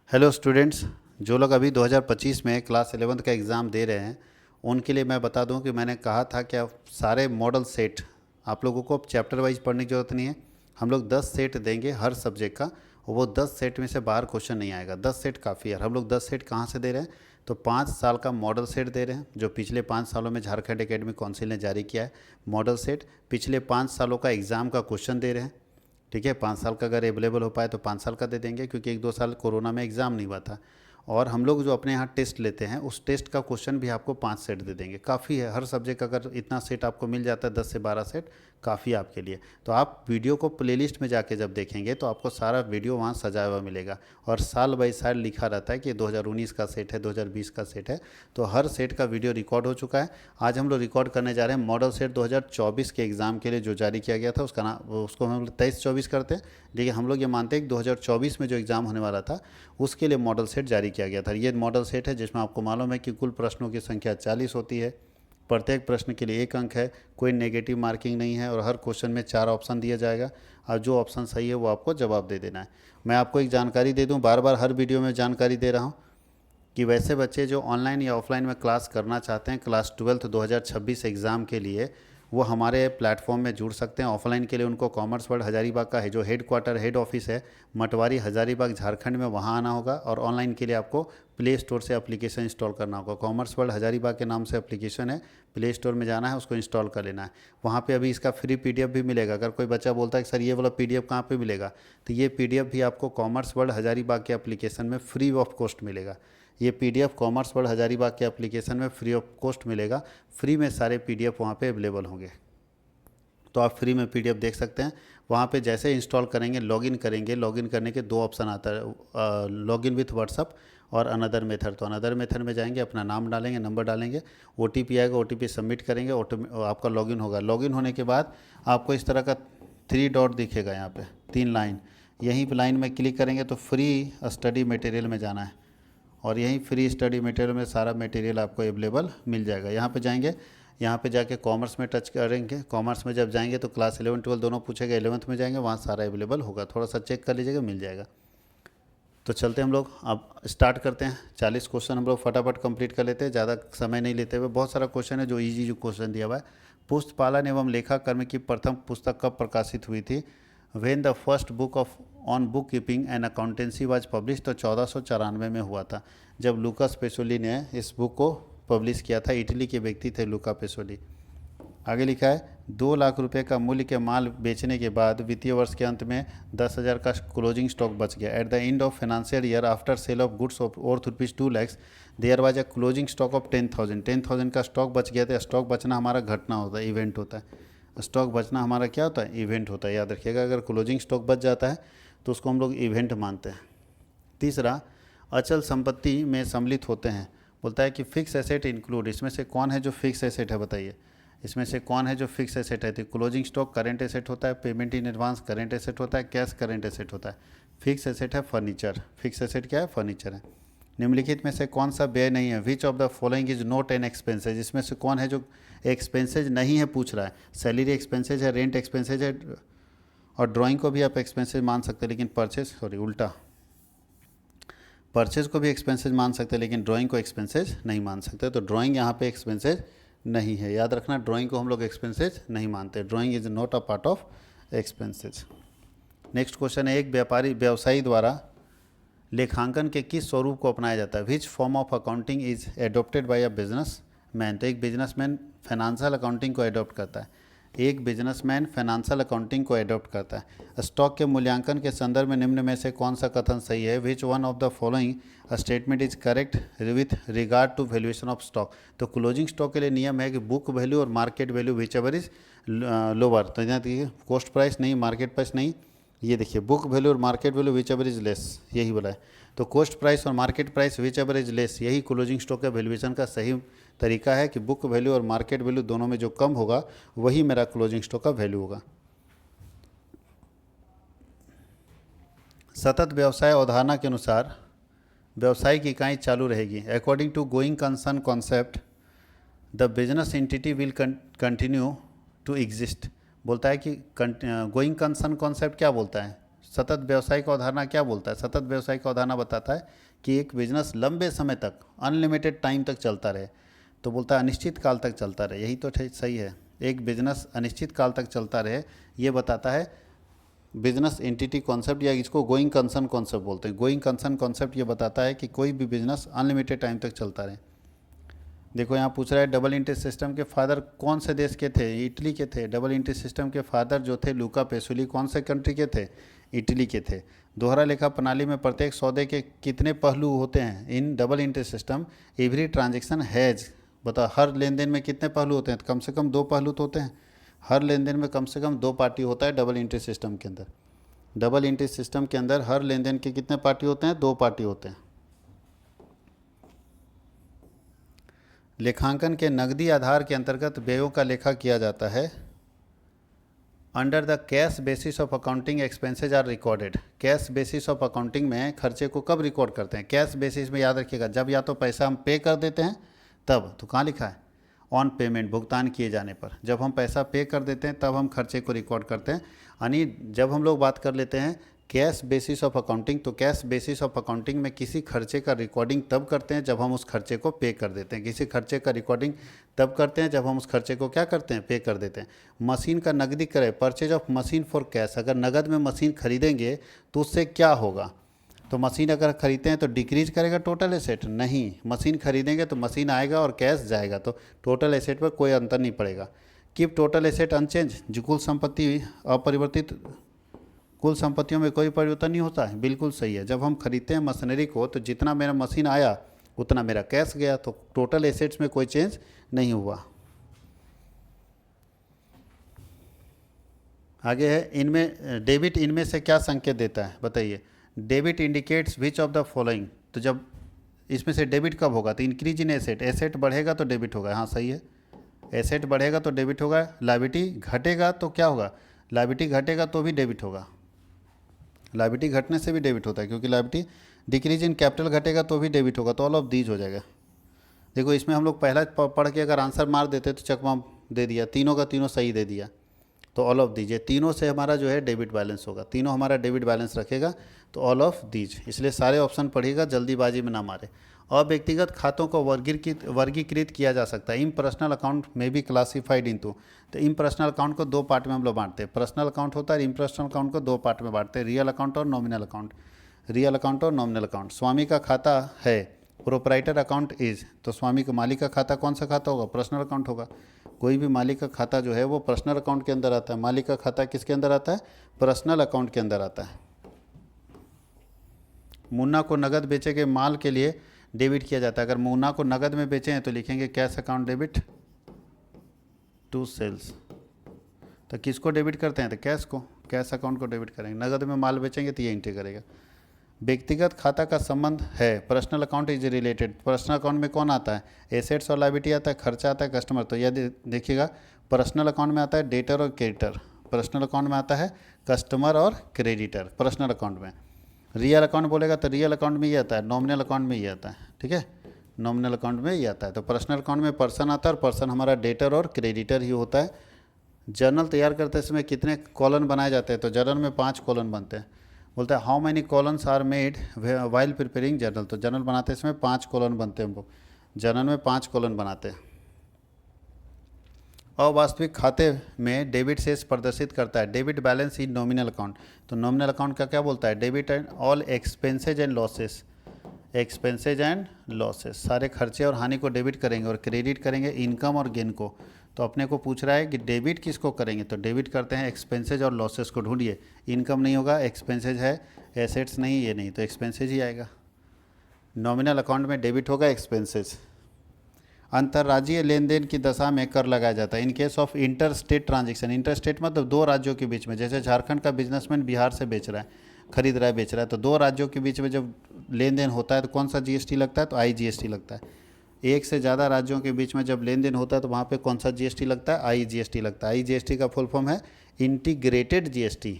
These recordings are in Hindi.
हेलो स्टूडेंट्स, जो लोग अभी 2025 में क्लास 11th का एग्ज़ाम दे रहे हैं उनके लिए मैं बता दूं कि मैंने कहा था कि आप सारे मॉडल सेट, आप लोगों को चैप्टर वाइज पढ़ने की ज़रूरत नहीं है। हम लोग 10 सेट देंगे हर सब्जेक्ट का, और वो 10 सेट में से बाहर क्वेश्चन नहीं आएगा। 10 सेट काफ़ी है। हम लोग 10 सेट कहाँ से दे रहे हैं? तो 5 साल का मॉडल सेट दे रहे हैं, जो पिछले 5 सालों में झारखंड एकेडमिक काउंसिल ने जारी किया है। मॉडल सेट पिछले 5 सालों का एग्ज़ाम का क्वेश्चन दे रहे हैं। ठीक है, 5 साल का अगर अवेलेबल हो पाए तो 5 साल का दे देंगे, क्योंकि 1-2 साल कोरोना में एग्ज़ाम नहीं हुआ था। और हम लोग जो अपने यहाँ टेस्ट लेते हैं उस टेस्ट का क्वेश्चन भी आपको 5 सेट दे देंगे। काफ़ी है, हर सब्जेक्ट का अगर इतना सेट आपको मिल जाता है, 10 से 12 सेट काफ़ी है आपके लिए। तो आप वीडियो को प्लेलिस्ट में जाके जब देखेंगे तो आपको सारा वीडियो वहाँ सजाया हुआ मिलेगा, और साल बाई साल लिखा रहता है कि 2019 का सेट है, 2020 का सेट है। तो हर सेट का वीडियो रिकॉर्ड हो चुका है। आज हम लोग रिकॉर्ड करने जा रहे हैं मॉडल सेट 2024 के एग्ज़ाम के लिए जो जारी किया गया था, उसका नाम, उसको हम लोग 23-24 करते हैं, लेकिन हम लोग ये मानते हैं कि 2024 में जो एग्ज़ाम होने वाला था उसके लिए मॉडल सेट जारी किया गया था। ये मॉडल सेट है जिसमें आपको मालूम है कि कुल प्रश्नों की संख्या 40 होती है। प्रत्येक प्रश्न के लिए 1 अंक है, कोई नेगेटिव मार्किंग नहीं है, और हर क्वेश्चन में 4 ऑप्शन दिया जाएगा, और जो ऑप्शन सही है वो आपको जवाब दे देना है। मैं आपको एक जानकारी दे दूं, बार बार हर वीडियो में जानकारी दे रहा हूं, कि वैसे बच्चे जो ऑनलाइन या ऑफलाइन में क्लास करना चाहते हैं क्लास 12th 2026 एग्ज़ाम के लिए, वो हमारे प्लेटफॉर्म में जुड़ सकते हैं। ऑफलाइन के लिए उनको कॉमर्स वर्ल्ड हज़ारीबाग का है, जो हेड ऑफिस है मटवारी हज़ारीबाग झारखंड में, वहाँ आना होगा। और ऑनलाइन के लिए आपको प्ले स्टोर से एप्लीकेशन इंस्टॉल करना होगा। कॉमर्स वर्ल्ड हज़ारीबाग के नाम से एप्लीकेशन है, प्ले स्टोर में जाना है, उसको इंस्टॉल कर लेना है। वहाँ पे अभी इसका फ्री पीडीएफ भी मिलेगा। अगर कोई बच्चा बोलता है कि सर ये वाला पीडीएफ कहाँ पे मिलेगा, तो ये पीडीएफ भी आपको कॉमर्स वर्ल्ड हज़ारीबाग के एप्लीकेशन में फ्री ऑफ कॉस्ट मिलेगा। ये पीडीएफ कॉमर्स वर्ल्ड हज़ारीबाग के एप्लीकेशन में फ्री ऑफ कॉस्ट मिलेगा। फ्री में सारे पीडीएफ वहाँ पे अवेलेबल होंगे, तो आप फ्री में पीडीएफ देख सकते हैं। वहाँ पे जैसे इंस्टॉल करेंगे, लॉगिन करेंगे, लॉगिन करने के 2 ऑप्शन आता है, लॉगिन विथ व्हाट्सअप और अनदर मेथड। तो अनदर मेथड में जाएंगे, अपना नाम डालेंगे, नंबर डालेंगे, ओटीपी आएगा, ओटीपी सबमिट करेंगे, आपका लॉगिन होगा। लॉगिन होने के बाद आपको इस तरह का 3 डॉट दिखेगा, यहाँ पे 3 लाइन, यहीं पे लाइन में क्लिक करेंगे तो फ्री स्टडी मटेरियल में जाना है, और यहीं फ्री स्टडी मटेरियल में सारा मटेरियल आपको अवेलेबल मिल जाएगा। यहाँ पे जाएंगे, यहाँ पे जाके कॉमर्स में टच करेंगे। कॉमर्स में जब जाएंगे तो क्लास 11 12 दोनों पूछेगा, 11th में जाएंगे वहाँ सारा अवेलेबल होगा। थोड़ा सा चेक कर लीजिएगा, मिल जाएगा। तो चलते हम लोग अब स्टार्ट करते हैं। 40 क्वेश्चन हम लोग फटाफट कंप्लीट कर लेते हैं, ज़्यादा समय नहीं लेते हुए। बहुत सारा क्वेश्चन है जो ईजी जो क्वेश्चन दिया हुआ है। पुस्तपालन एवं लेखा कर्म की प्रथम पुस्तक कब प्रकाशित हुई थी? When the first book of on book keeping and accountancy was publish, तो 1494 में हुआ था, जब लूकास पेसोली ने इस बुक को पब्लिश किया था। इटली के व्यक्ति थे लूका पेसोली। आगे लिखा है 2 लाख रुपए का मूल्य के माल बेचने के बाद वित्तीय वर्ष के अंत में 10,000 का क्लोजिंग स्टॉक बच गया। At the end of financial year after sale of goods of worth ₹2 lakhs there was a closing stock of 10,000। 10,000 का स्टॉक बच गया था। स्टॉक बचना हमारा घटना होता है, इवेंट होता है। स्टॉक बचना हमारा क्या होता है? इवेंट होता है। याद रखिएगा, अगर क्लोजिंग स्टॉक बच जाता है तो उसको हम लोग इवेंट मानते हैं। तीसरा, अचल संपत्ति में सम्मिलित होते हैं। बोलता है कि फिक्स एसेट इंक्लूड, इसमें से कौन है जो फिक्स एसेट है? बताइए, इसमें से कौन है जो फिक्स एसेट है? तो क्लोजिंग स्टॉक करेंट एसेट होता है, payment in advance current asset होता है, कैश करेंट एसेट होता है। फिक्स एसेट है फर्नीचर। फिक्स एसेट क्या है? फर्नीचर है। निम्नलिखित में से कौन सा व्यय नहीं है? Which of the following is not an expenses, इसमें से कौन है जो एक्सपेंसेज नहीं है पूछ रहा है? सैलरी एक्सपेंसेज है, रेंट एक्सपेंसेज है, और ड्राइंग को भी आप एक्सपेंसेज मान सकते हैं, लेकिन उल्टा, परचेज को भी एक्सपेंसेज मान सकते हैं, लेकिन ड्राइंग को एक्सपेंसेज नहीं मान सकते। तो ड्राइंग यहाँ पे एक्सपेंसेज नहीं है। याद रखना, ड्राइंग को हम लोग एक्सपेंसेज नहीं मानते। Drawing is not a part of expenses. Next question है, एक व्यवसायी द्वारा लेखांकन के किस स्वरूप को अपनाया जाता है? Which form of accounting is adopted by a business man. तो एक बिजनेसमैन फाइनेंशियल अकाउंटिंग को एडॉप्ट करता है। एक बिजनेसमैन फाइनेंशियल अकाउंटिंग को एडॉप्ट करता है। स्टॉक के मूल्यांकन के संदर्भ में निम्न में से कौन सा कथन सही है? Which one of the following statement is correct with regard to valuation of stock. तो क्लोजिंग स्टॉक के लिए नियम है कि बुक वैल्यू और market value whichever is lower. तो यहाँ देखिए, कॉस्ट प्राइस नहीं, मार्केट प्राइस नहीं, ये देखिए बुक वैल्यू और market value whichever is less, यही बोला है। तो कॉस्ट प्राइस और market price whichever is less, यही क्लोजिंग स्टॉक का वैल्यूएशन का सही तरीका है, कि बुक वैल्यू और मार्केट वैल्यू दोनों में जो कम होगा वही मेरा क्लोजिंग स्टॉक का वैल्यू होगा। सतत व्यवसाय अवधारणा के अनुसार व्यवसाय की इकाई चालू रहेगी। According to going concern concept the business entity will continue to exist. बोलता है कि गोइंग कंसर्न कॉन्सेप्ट क्या बोलता है? सतत व्यवसाय का अवधारणा क्या बोलता है? सतत व्यवसाय का अवधारणा बताता है कि एक बिजनेस लंबे समय तक, अनलिमिटेड टाइम तक चलता रहे। तो बोलता है अनिश्चित काल तक चलता रहे, यही तो सही है। एक बिजनेस अनिश्चित काल तक चलता रहे, ये बताता है बिजनेस एंटिटी कॉन्सेप्ट, या इसको गोइंग कंसर्न कॉन्सेप्ट बोलते हैं। गोइंग कंसर्न कॉन्सेप्ट ये बताता है कि कोई भी बिजनेस अनलिमिटेड टाइम तक चलता रहे। देखो यहाँ पूछ रहा है डबल इंट्री सिस्टम के फादर कौन से देश के थे? इटली के थे। डबल इंट्री सिस्टम के फादर जो थे लूका पेसोली कौन से कंट्री के थे? इटली के थे। दोहरा लेखा प्रणाली में प्रत्येक सौदे के कितने पहलू होते हैं? In double entry system every transaction has, बताओ हर लेन देन में कितने पहलू होते हैं? तो कम से कम 2 पहलू तो होते हैं। हर लेन देन में कम से कम 2 पार्टी होता है डबल इंट्री सिस्टम के अंदर। डबल इंट्री सिस्टम के अंदर हर लेन देन के कितने पार्टी होते हैं? 2 पार्टी होते हैं। लेखांकन के नकदी आधार के अंतर्गत व्ययों का लेखा किया जाता है। Under the cash basis of accounting expenses are recorded. Cash basis of accounting में खर्चे को कब रिकॉर्ड करते हैं? कैश बेसिस में याद रखिएगा, जब या तो पैसा हम पे कर देते हैं तब, तो कहाँ लिखा है? ऑन पेमेंट, भुगतान किए जाने पर। जब हम पैसा पे कर देते हैं तब हम खर्चे को रिकॉर्ड करते हैं। यानी जब हम लोग बात कर लेते हैं कैश बेसिस ऑफ अकाउंटिंग, तो कैश बेसिस ऑफ अकाउंटिंग में किसी खर्चे का रिकॉर्डिंग तब करते हैं जब हम उस खर्चे को पे कर देते हैं। किसी खर्चे का रिकॉर्डिंग तब करते हैं जब हम उस खर्चे को क्या करते हैं? पे कर देते हैं। मशीन का नकदी क्रय, purchase of machine for cash, अगर नगद में मशीन खरीदेंगे तो उससे क्या होगा? तो मशीन अगर खरीदते हैं तो डिक्रीज करेगा टोटल एसेट? नहीं, मशीन खरीदेंगे तो मशीन आएगा और कैश जाएगा, तो टोटल एसेट पर कोई अंतर नहीं पड़ेगा। कीप टोटल एसेट अनचेंज, जो कुल संपत्ति अपरिवर्तित, कुल संपत्तियों में कोई परिवर्तन नहीं होता है। बिल्कुल सही है। जब हम खरीदते हैं मशीनरी को तो जितना मेरा मशीन आया उतना मेरा कैश गया, तो टोटल एसेट्स में कोई चेंज नहीं हुआ। आगे है, इनमें डेबिट इनमें से क्या संकेत देता है? बताइए। Debit indicates which of the following, तो जब इसमें से डेबिट कब होगा? तो इंक्रीज इन एसेट, एसेट बढ़ेगा तो डेबिट होगा। हाँ सही है, एसेट बढ़ेगा तो डेबिट होगा। लायबिलिटी घटेगा तो क्या होगा? लायबिलिटी घटेगा तो भी डेबिट होगा। लायबिलिटी घटने से भी डेबिट होता है, क्योंकि लायबिलिटी डिक्रीज इन कैपिटल घटेगा तो भी डेबिट होगा, तो ऑल ऑफ दीज हो जाएगा। देखो इसमें हम लोग पहला पढ़ के अगर आंसर मार देते तो चकमा दे दिया, तीनों का तीनों सही दे दिया, तो ऑल ऑफ दीज, ये तीनों से हमारा जो है डेबिट बैलेंस होगा, तीनों हमारा डेबिट बैलेंस रखेगा, तो ऑल ऑफ दीज। इसलिए सारे ऑप्शन पढ़िएगा, जल्दीबाजी में ना मारे। और व्यक्तिगत खातों को वर्गीकृत किया जा सकता है। इम्पर्सनल अकाउंट में भी क्लासीफाइड इनटू, तो इम्पर्सनल अकाउंट को 2 पार्ट में हम लोग बांटते हैं। पर्सनल अकाउंट होता है, इम्पर्सनल अकाउंट को 2 पार्ट में बांटते हैं, रियल अकाउंट और नॉमिनल अकाउंट। रियल अकाउंट और नॉमिनल अकाउंट। स्वामी का खाता है, प्रोप्राइटर अकाउंट इज, तो स्वामी का मालिक का खाता कौन सा खाता होगा? पर्सनल अकाउंट होगा। कोई भी मालिक का खाता जो है वो पर्सनल अकाउंट के अंदर आता है। मालिक का खाता किसके अंदर आता है? पर्सनल अकाउंट के अंदर आता है। मुन्ना को नगद बेचे गए माल के लिए डेबिट किया जाता है। अगर मुन्ना को नगद में बेचे हैं तो लिखेंगे cash account debit to sales. तो किसको डेबिट करते हैं? तो कैश को, कैश अकाउंट को डेबिट करेंगे। नगद में माल बेचेंगे तो ये एंट्री करेगा। व्यक्तिगत खाता का संबंध है, personal account is related. Personal account में कौन आता है? एसेट्स और लायबिलिटी आता है, खर्चा आता है, कस्टमर। तो यह देखिएगा, पर्सनल अकाउंट में आता है डेटर और क्रेडिटर, पर्सनल अकाउंट में आता है कस्टमर और क्रेडिटर पर्सनल अकाउंट में। रियल अकाउंट बोलेगा तो रियल अकाउंट में ये आता है, नॉमिनल अकाउंट में ये आता है, ठीक है, नॉमिनल अकाउंट में ये आता है। तो पर्सनल अकाउंट में पर्सन आता है और पर्सन हमारा डेटर और क्रेडिटर ही होता है। जर्नल तैयार करते समय कितने कॉलम बनाए जाते हैं? तो जर्नल में 5 कॉलम बनते हैं। बोलता है how many columns are made while preparing journal, तो जर्नल बनाते समय 5 कॉलम बनते हैं हम लोग, जर्नल में 5 कॉलम बनाते हैं। अवास्तविक खाते में डेबिट शेष प्रदर्शित करता है, डेबिट बैलेंस इन नॉमिनल अकाउंट। तो नॉमिनल अकाउंट का क्या बोलता है? Debit and all expenses and losses, expenses and losses, सारे खर्चे और हानि को डेबिट करेंगे और क्रेडिट करेंगे इनकम और गेन को। तो अपने को पूछ रहा है कि डेबिट किसको करेंगे? तो डेबिट करते हैं एक्सपेंसेज और लॉसेस को। ढूंढिए, इनकम नहीं होगा, एक्सपेंसेज है, एसेट्स नहीं, ये नहीं, तो एक्सपेंसेज ही आएगा। नॉमिनल अकाउंट में डेबिट होगा एक्सपेंसेज। अंतर्राज्यीय लेन देन की दशा में कर लगाया जाता है in case of inter state transaction. Inter state मतलब 2 राज्यों के बीच में, जैसे झारखंड का बिजनेसमैन बिहार से बेच रहा है, खरीद रहा है, बेच रहा है, तो 2 राज्यों के बीच में जब लेन देन होता है तो कौन सा जीएसटी लगता है? तो IGST लगता है। एक से ज़्यादा राज्यों के बीच में जब लेन देन होता है तो वहाँ पे कौन सा GST लगता है? IGST लगता है। IGST का फुल फॉर्म है integrated GST।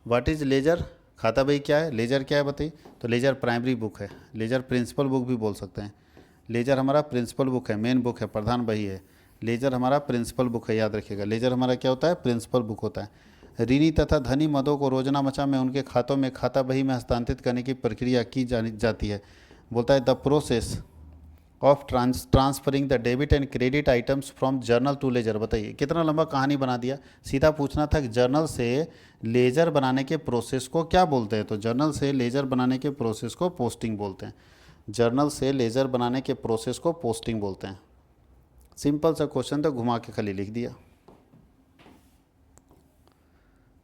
What is ledger? खाता बही क्या है? लेजर क्या है बताइए? तो लेजर प्राइमरी बुक है, लेजर प्रिंसिपल बुक भी बोल सकते हैं। लेजर हमारा प्रिंसिपल बुक है, मेन बुक है, प्रधान बही है। लेजर हमारा प्रिंसिपल बुक है, याद रखिएगा। लेजर हमारा क्या होता है? प्रिंसिपल बुक होता है। ऋणी तथा धनी मदों को रोजनामचा में उनके खातों में खाता बही में हस्तांतरित करने की प्रक्रिया की जाती है। बोलता है the process of transferring the debit and credit items from journal to ledger. बताइए कितना लंबा कहानी बना दिया। सीधा पूछना था कि जर्नल से लेजर बनाने के प्रोसेस को क्या बोलते हैं, तो जर्नल से लेजर बनाने के प्रोसेस को पोस्टिंग बोलते हैं। जर्नल से लेजर बनाने के प्रोसेस को पोस्टिंग बोलते हैं। सिंपल सा क्वेश्चन था, घुमा के खाली लिख दिया।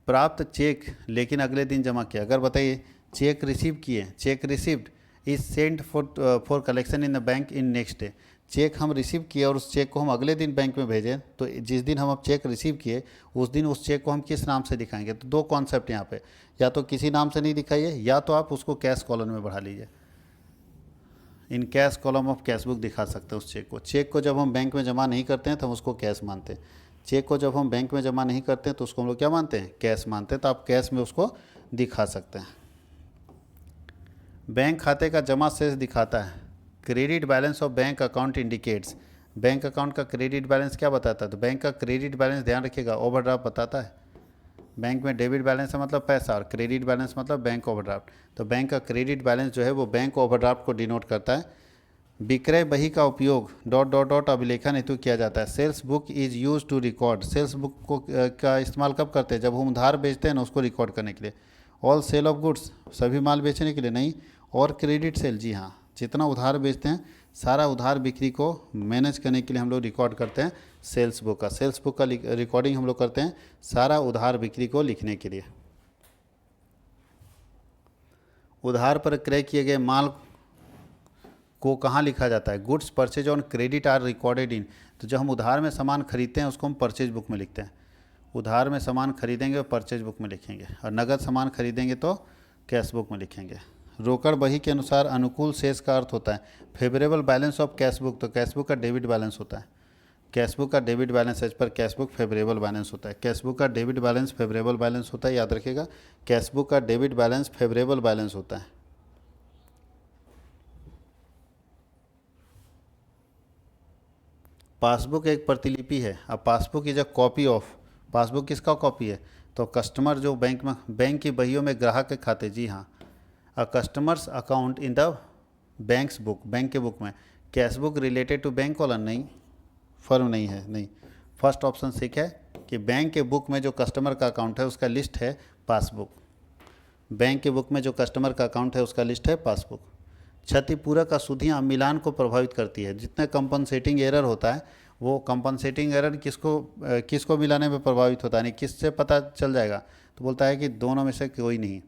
प्राप्त चेक लेकिन अगले दिन जमा किया। अगर बताइए चेक रिसीव किए, cheque received is sent for collection in the bank in next day. Cheque हम रिसीव किए और उस चेक को हम अगले दिन बैंक में भेजें, तो जिस दिन हम अब चेक रिसीव किए उस दिन उस चेक को हम किस नाम से दिखाएंगे। तो दो कॉन्सेप्ट यहाँ पे, या तो किसी नाम से नहीं दिखाइए या तो आप उसको कैश कॉलम में बढ़ा लीजिए। In cash column of cash book दिखा सकते हैं उस चेक को। चेक को जब हम बैंक में जमा नहीं करते हैं तो हम उसको कैश मानते हैं। चेक को जब हम बैंक में जमा नहीं करते हैं तो उसको हम लोग क्या मानते हैं, कैश मानते हैं। तो आप कैश में उसको दिखा सकते हैं। बैंक खाते का जमा शेष दिखाता है। Credit balance of bank account indicates. Bank account का क्रेडिट बैलेंस क्या बताता है, तो बैंक का क्रेडिट बैलेंस ध्यान रखिएगा ओवरड्राफ्ट बताता है। बैंक में डेबिट बैलेंस है मतलब पैसा और क्रेडिट बैलेंस मतलब बैंक ओवरड्राफ्ट। तो बैंक का क्रेडिट बैलेंस जो है वो बैंक ओवरड्राफ्ट को डिनोट करता है। विक्रय बही का उपयोग डॉट डॉट डॉट अभिलेखन हेतु किया जाता है। Sales book is use to record. Sales book को का इस्तेमाल कब करते हैं, जब हम उधार बेचते हैं ना उसको रिकॉर्ड करने के लिए। ऑल सेल ऑफ गुड्स, सभी माल बेचने के लिए नहीं। और क्रेडिट सेल, जी हाँ, जितना उधार बेचते हैं सारा उधार बिक्री को मैनेज करने के लिए हम लोग रिकॉर्ड करते हैं सेल्स बुक का। सेल्स बुक का रिकॉर्डिंग हम लोग करते हैं सारा उधार बिक्री को लिखने के लिए। उधार पर क्रय किए गए माल को कहाँ लिखा जाता है, goods purchase on credit are recorded in. तो जब हम उधार में सामान खरीदते हैं उसको हम परचेज बुक में लिखते हैं। उधार में सामान खरीदेंगे और परचेज बुक में लिखेंगे, और नगद सामान खरीदेंगे तो कैश बुक में लिखेंगे। रोकड़ बही के अनुसार अनुकूल शेष का अर्थ होता है favourable balance of cash book. तो कैश बुक का डेबिट बैलेंस होता है। कैश बुक का debit balance as per cash book favourable balance होता है। कैश बुक का डेबिट बैलेंस फेवरेबल बैलेंस होता है, याद रखिएगा। कैश बुक का डेबिट बैलेंस फेवरेबल बैलेंस होता है। पासबुक एक प्रतिलिपि है। अब passbook is a copy of. Passbook किसका कॉपी है, तो कस्टमर जो बैंक की बहियों में ग्राहक के खाते, जी हाँ, a customer's account in the bank's book, bank के बुक में। Cash book related to bank column, नहीं, फर्म नहीं है, नहीं। फर्स्ट ऑप्शन ठीक है कि बैंक के बुक में जो कस्टमर का अकाउंट है उसका लिस्ट है पासबुक। बैंक के बुक में जो कस्टमर का अकाउंट है उसका लिस्ट है पासबुक। क्षतिपूरक अशुद्धियाँ मिलान को प्रभावित करती है। जितने कंपनसेटिंग एरर होता है वो कंपनसेटिंग एरर किसको मिलाने में प्रभावित होता है, यानी किससे पता चल जाएगा, तो बोलता है कि दोनों में से कोई नहीं।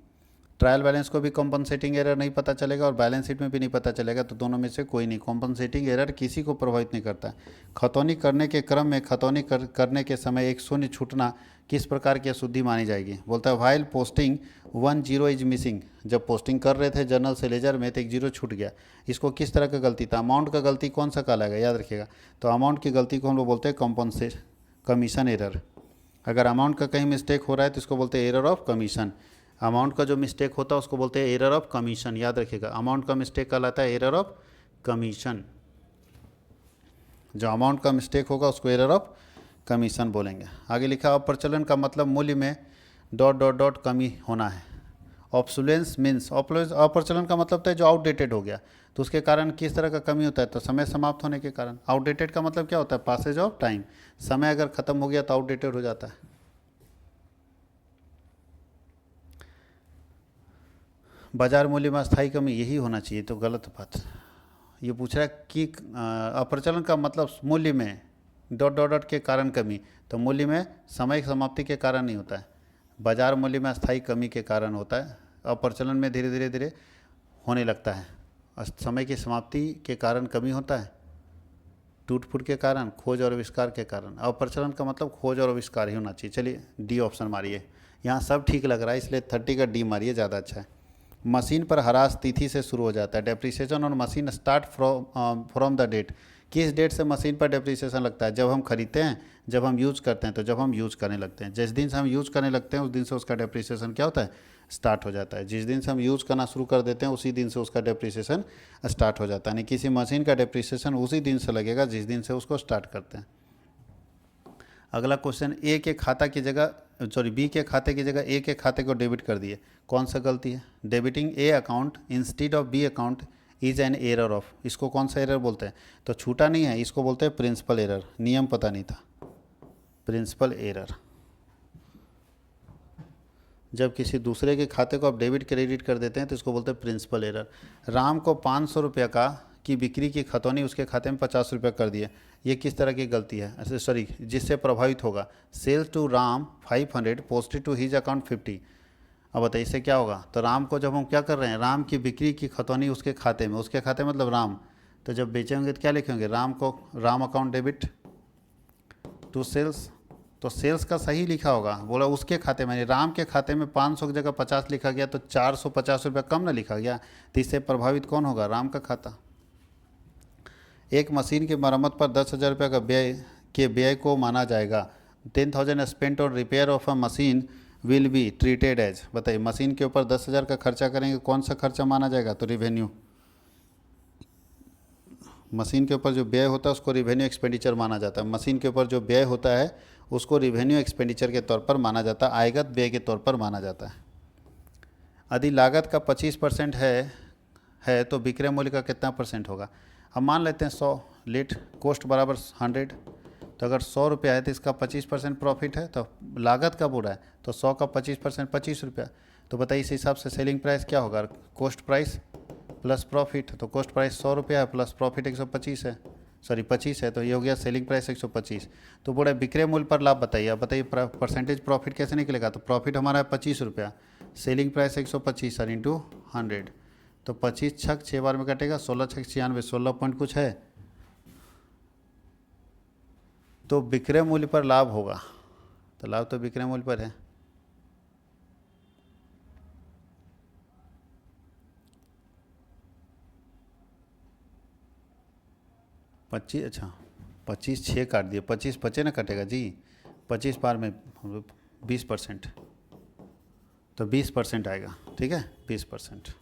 ट्रायल बैलेंस को भी कंपनसेटिंग एरर नहीं पता चलेगा और बैलेंस शीट में भी नहीं पता चलेगा, तो दोनों में से कोई नहीं। कंपनसेटिंग एरर किसी को प्रभावित नहीं करता है। खतौनी करने के क्रम में खतौनी करने के समय एक शून्य छूटना किस प्रकार की अशुद्धि मानी जाएगी। बोलता है वाइल पोस्टिंग 1 0 इज मिसिंग। जब पोस्टिंग कर रहे थे जर्नल से लेजर में तो एक जीरो छूट गया। इसको किस तरह का गलती था, अमाउंट का गलती कौन सा कहलाएगा, याद रखिएगा। तो अमाउंट की गलती को हम लोग बोलते हैं कमीशन एरर। अगर अमाउंट का कहीं मिस्टेक हो रहा है तो इसको बोलते हैं एरर ऑफ कमीशन। अमाउंट का जो मिस्टेक होता है उसको बोलते हैं एरर ऑफ कमीशन, याद रखिएगा। अमाउंट का मिस्टेक कहलाता है एरर ऑफ कमीशन। जो अमाउंट का मिस्टेक होगा उसको एरर ऑफ कमीशन बोलेंगे। आगे लिखा अप्रचलन का मतलब मूल्य में डॉट डॉट डॉट कमी होना है। ऑब्सोलेंस मीन्स, अप्रचलन का मतलब है जो आउटडेटेड हो गया, तो उसके कारण किस तरह का कमी होता है, तो समय समाप्त होने के कारण। आउटडेटेड का मतलब क्या होता है, पासेज ऑफ टाइम। समय अगर खत्म हो गया तो आउटडेटेड हो जाता है। बाजार मूल्य में अस्थायी कमी, यही होना चाहिए, तो गलत बात। ये पूछ रहा है कि अप्रचलन का मतलब मूल्य में डॉट डॉट डॉट के कारण कमी, तो मूल्य में समय की समाप्ति के कारण नहीं होता है, बाजार मूल्य में अस्थायी कमी के कारण होता है। अप्रचलन में धीरे धीरे धीरे होने लगता है, समय की समाप्ति के कारण कमी होता है, टूट फूट के कारण, खोज और आविष्कार के कारण। अप्रचलन का मतलब खोज और आविष्कार ही होना चाहिए। चलिए डी ऑप्शन मारिए, यहाँ सब ठीक लग रहा है इसलिए 30 का डी मारिए, ज़्यादा अच्छा है। मशीन पर ह्रास तिथि से शुरू हो जाता है। Depreciation on machine start from the date. किस डेट से मशीन पर डेप्रिसिएशन लगता है, जब हम खरीदते हैं, जब हम यूज़ करते हैं। तो जब हम यूज़ करने लगते हैं, जिस दिन से हम यूज़ करने लगते हैं उस दिन से उसका डेप्रिसिएशन क्या होता है, स्टार्ट हो जाता है। जिस दिन से हम यूज़ करना शुरू कर देते हैं उसी दिन से उसका डेप्रिसिएशन स्टार्ट हो जाता है। यानी किसी मशीन का डेप्रिसिएशन उसी दिन से लगेगा जिस दिन से उसको स्टार्ट करते हैं। अगला क्वेश्चन, ए के खाता की जगह सॉरी बी के खाते की जगह ए के खाते को डेबिट कर दिए, कौन सा गलती है? Debiting A account instead of B account is an error of, इसको कौन सा एरर बोलते हैं? तो छूटा नहीं है, इसको बोलते हैं प्रिंसिपल एरर, नियम पता नहीं था, प्रिंसिपल एरर। जब किसी दूसरे के खाते को आप डेबिट क्रेडिट कर देते हैं तो इसको बोलते हैं प्रिंसिपल एरर। राम को 500 रुपये का की बिक्री की खतौनी उसके खाते में 50 रुपये कर दिए, ये किस तरह की गलती है? ऐसे सॉरी, जिससे प्रभावित होगा। Sales to Ram 500 posted to his account 50। अब बताइए इससे क्या होगा? तो राम को जब हम क्या कर रहे हैं, राम की बिक्री की खतौनी उसके खाते में, उसके खाते मतलब राम, तो जब बेचेंगे तो क्या लिखेंगे? राम को Ram account debit to sales, तो सेल्स का सही लिखा होगा, बोला उसके खाते में, राम के खाते में 500 की जगह 50 लिखा गया तो 450 रुपये कम ना लिखा गया, तो इससे प्रभावित कौन होगा? राम का खाता। एक मशीन की मरम्मत पर 10,000 रुपये का व्यय को माना जाएगा। 10,000 spent on repair of a machine will be treated as, बताइए मशीन के ऊपर 10,000 का खर्चा करेंगे, कौन सा खर्चा माना जाएगा? तो रिवेन्यू। मशीन के ऊपर जो व्यय होता है उसको रिवेन्यू एक्सपेंडिचर माना जाता है। मशीन के ऊपर जो व्यय होता है उसको रिवेन्यू एक्सपेंडिचर के तौर पर माना जाता है, आयगत व्यय के तौर पर माना जाता है। यदि लागत का 25% है तो विक्रय मूल्य का कितना परसेंट होगा? हम मान लेते हैं 100, लेट कॉस्ट बराबर 100, तो अगर 100 रुपया है तो इसका 25% प्रॉफिट है, तो लागत का पूरा है तो 100 का 25% 25 रुपया। तो बताइए इस हिसाब से सेलिंग प्राइस क्या होगा? कॉस्ट प्राइस प्लस प्रॉफिट, तो कॉस्ट प्राइस 100 रुपया है प्लस प्रॉफिट 125 है, सॉरी 25 है, तो ये हो गया सेलिंग प्राइस 125। तो बोले विक्रय मूल्य पर लाभ बताइए। अब बताइए परसेंटेज प्रॉफिट कैसे निकलेगा? तो प्रॉफिट हमारा है 25 रुपया, सेलिंग प्राइस 125 सर इंटू 100, तो 25 छक 6 बार में कटेगा, 16 छक 96, 16 पॉइंट कुछ है, तो विक्रय मूल्य पर लाभ होगा। तो लाभ तो विक्रय मूल्य पर है। पच्चीस, अच्छा 25 6 काट दिए, 25 बचे ना कटेगा जी, 25 बार में 20%, तो 20% आएगा, ठीक है 20%।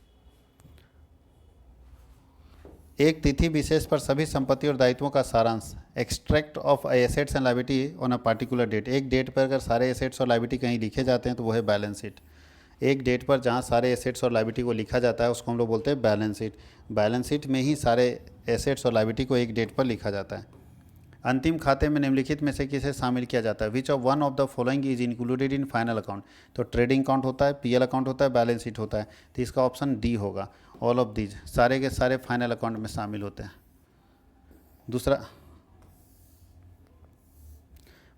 एक तिथि विशेष पर सभी संपत्ति और दायित्वों का सारांश, extract of assets and liability on a particular date. एक डेट पर अगर सारे एसेट्स और लायबिलिटी कहीं लिखे जाते हैं तो वो है बैलेंस शीट। एक डेट पर जहाँ सारे एसेट्स और लायबिलिटी को लिखा जाता है उसको हम लोग बोलते हैं बैलेंस शीट। बैलेंस शीट में ही सारे एसेट्स और लायबिलिटी को एक डेट पर लिखा जाता है। अंतिम खाते में निम्नलिखित में से किसे शामिल किया जाता है? Which of one of the following is included in final account. तो ट्रेडिंग अकाउंट होता है, पीएल अकाउंट होता है, बैलेंस शीट होता है, तो इसका ऑप्शन डी होगा। ऑल ऑफ दीज सारे के सारे फाइनल अकाउंट में शामिल होते हैं। दूसरा,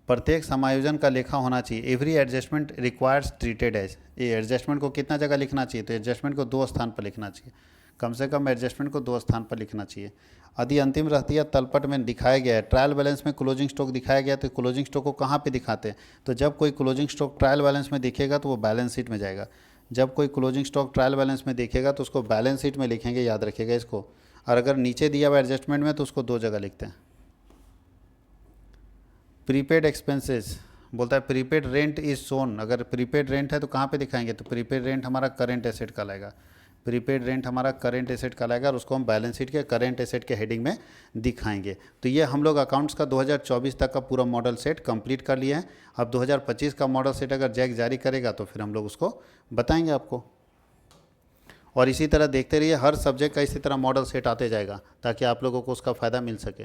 प्रत्येक समायोजन का लेखा होना चाहिए। Every adjustment requires treated as. ये एडजस्टमेंट को कितना जगह लिखना चाहिए? तो एडजस्टमेंट को 2 स्थान पर लिखना चाहिए, कम से कम एडजस्टमेंट को 2 स्थान पर लिखना चाहिए। यदि अंतिम रहतिया तलपट में दिखाया गया है, ट्रायल बैलेंस में क्लोजिंग स्टॉक दिखाया गया, तो क्लोजिंग स्टॉक को कहाँ पे दिखाते हैं? तो जब कोई क्लोजिंग स्टॉक ट्रायल बैलेंस में दिखेगा तो वो बैलेंस शीट में जाएगा। जब कोई क्लोजिंग स्टॉक ट्रायल बैलेंस में दिखेगा तो उसको बैलेंस शीट में लिखेंगे, याद रखिएगा इसको। और अगर नीचे दिया हुआ एडजस्टमेंट में तो उसको 2 जगह लिखते हैं। प्रीपेड एक्सपेंसेस बोलता है प्रीपेड रेंट इज शोन। अगर प्रीपेड रेंट है तो कहाँ पे दिखाएंगे? तो प्रीपेड रेंट हमारा करेंट एसेट कहलाएगा। प्रीपेड रेंट हमारा करेंट एसेट कहलाएगा और उसको हम बैलेंस शीट के करेंट एसेट के हेडिंग में दिखाएंगे। तो ये हम लोग अकाउंट्स का 2024 तक का पूरा मॉडल सेट कंप्लीट कर लिए हैं। अब 2025 का मॉडल सेट अगर जैक जारी करेगा तो फिर हम लोग उसको बताएंगे आपको। और इसी तरह देखते रहिए, हर सब्जेक्ट का इसी तरह मॉडल सेट आते जाएगा ताकि आप लोगों को उसका फ़ायदा मिल सके।